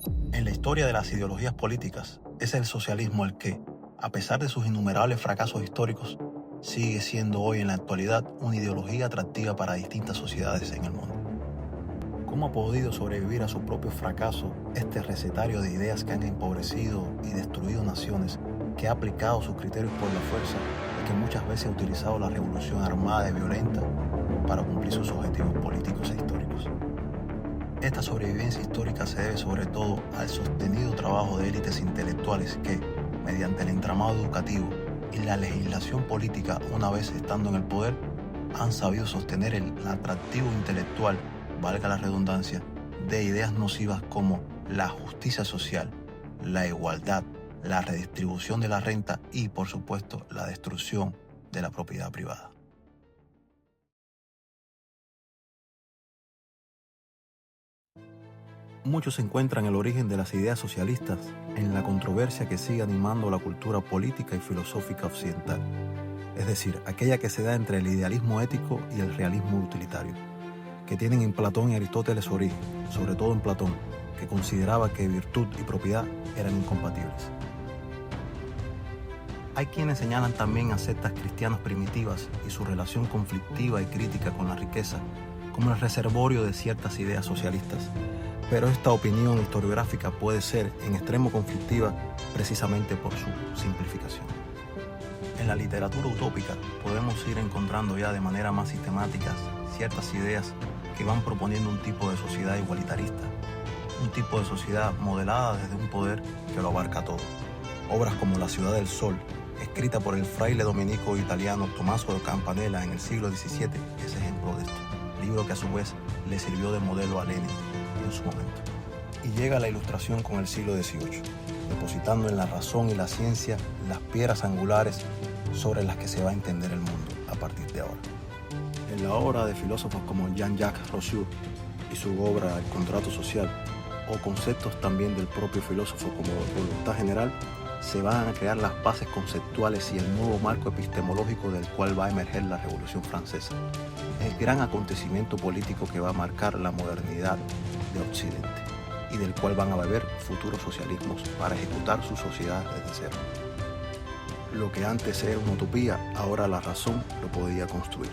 En la historia de las ideologías políticas, es el socialismo el que, a pesar de sus innumerables fracasos históricos, sigue siendo hoy en la actualidad una ideología atractiva para distintas sociedades en el mundo. ¿Cómo ha podido sobrevivir a su propio fracaso este recetario de ideas que han empobrecido y destruido naciones, que ha aplicado sus criterios por la fuerza y que muchas veces ha utilizado la revolución armada y violenta para cumplir sus objetivos políticos e históricos? Esta sobrevivencia histórica se debe sobre todo al sostenido trabajo de élites intelectuales que, mediante el entramado educativo y la legislación política una vez estando en el poder, han sabido sostener el atractivo intelectual, valga la redundancia, de ideas nocivas como la justicia social, la igualdad, la redistribución de la renta y, por supuesto, la destrucción de la propiedad privada. Muchos encuentran el origen de las ideas socialistas en la controversia que sigue animando la cultura política y filosófica occidental, es decir, aquella que se da entre el idealismo ético y el realismo utilitario, que tienen en Platón y Aristóteles su origen, sobre todo en Platón, que consideraba que virtud y propiedad eran incompatibles. Hay quienes señalan también a sectas cristianas primitivas y su relación conflictiva y crítica con la riqueza como el reservorio de ciertas ideas socialistas, pero esta opinión historiográfica puede ser en extremo conflictiva precisamente por su simplificación. En la literatura utópica podemos ir encontrando ya de manera más sistemática ciertas ideas que van proponiendo un tipo de sociedad igualitarista, un tipo de sociedad modelada desde un poder que lo abarca todo. Obras como La ciudad del sol, escrita por el fraile dominico italiano Tommaso da Campanella en el siglo XVII, es ejemplo de esto, libro que a su vez le sirvió de modelo a Lenin en su momento. Y llega la Ilustración con el siglo XVIII, depositando en la razón y la ciencia las piedras angulares sobre las que se va a entender el mundo a partir de ahora. En la obra de filósofos como Jean-Jacques Rousseau y su obra El contrato social, o conceptos también del propio filósofo como voluntad general, se van a crear las bases conceptuales y el nuevo marco epistemológico del cual va a emerger la Revolución Francesa, el gran acontecimiento político que va a marcar la modernidad de Occidente y del cual van a beber futuros socialismos para ejecutar su sociedad desde cero. Lo que antes era una utopía, ahora la razón lo podía construir.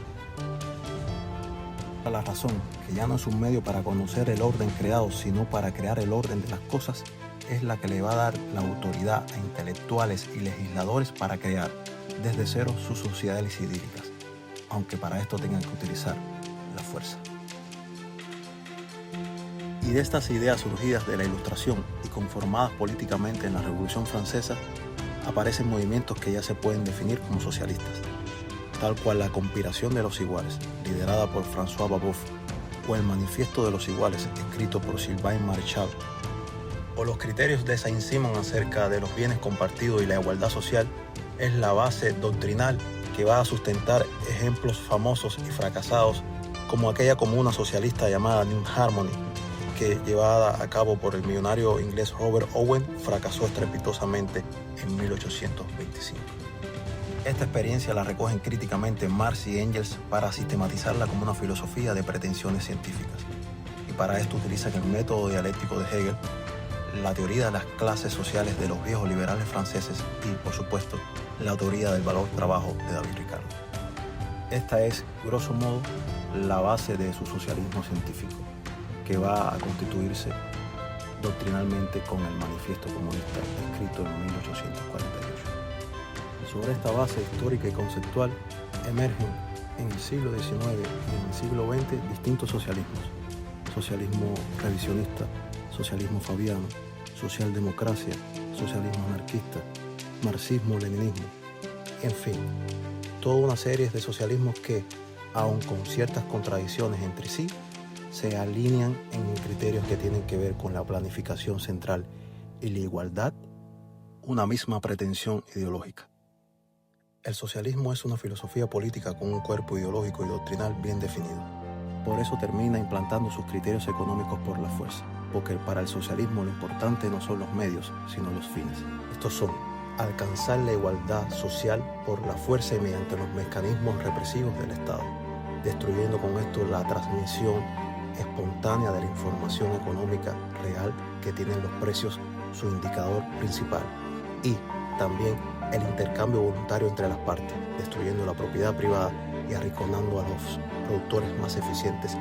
La razón, que ya no es un medio para conocer el orden creado, sino para crear el orden de las cosas, es la que le va a dar la autoridad a intelectuales y legisladores para crear desde cero sus sociedades idílicas, aunque para esto tengan que utilizar la fuerza. Y de estas ideas surgidas de la Ilustración y conformadas políticamente en la Revolución Francesa, aparecen movimientos que ya se pueden definir como socialistas, tal cual la Conspiración de los Iguales, liderada por François Babeuf, o el Manifiesto de los Iguales, escrito por Sylvain Maréchal, o los criterios de Saint-Simon acerca de los bienes compartidos y la igualdad social, es la base doctrinal que va a sustentar ejemplos famosos y fracasados como aquella comuna socialista llamada New Harmony, que llevada a cabo por el millonario inglés Robert Owen, fracasó estrepitosamente en 1825. Esta experiencia la recogen críticamente Marx y Engels para sistematizarla como una filosofía de pretensiones científicas, y para esto utilizan el método dialéctico de Hegel, la teoría de las clases sociales de los viejos liberales franceses y, por supuesto, la teoría del valor trabajo de David Ricardo. Esta es, grosso modo, la base de su socialismo científico, que va a constituirse doctrinalmente con el Manifiesto Comunista escrito en 1848. Sobre esta base histórica y conceptual emergen en el siglo XIX y en el siglo XX distintos socialismos: socialismo revisionista, socialismo fabiano, socialdemocracia, socialismo anarquista, marxismo-leninismo, en fin, toda una serie de socialismos que, aun con ciertas contradicciones entre sí, se alinean en criterios que tienen que ver con la planificación central y la igualdad, una misma pretensión ideológica. El socialismo es una filosofía política con un cuerpo ideológico y doctrinal bien definido. Por eso termina implantando sus criterios económicos por la fuerza, porque para el socialismo lo importante no son los medios, sino los fines. Estos son alcanzar la igualdad social por la fuerza y mediante los mecanismos represivos del Estado, destruyendo con esto la transmisión espontánea de la información económica real que tienen los precios su indicador principal, y también el intercambio voluntario entre las partes, destruyendo la propiedad privada y arrinconando a los productores más eficientes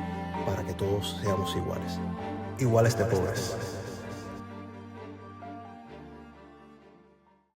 para que todos seamos iguales de pobres.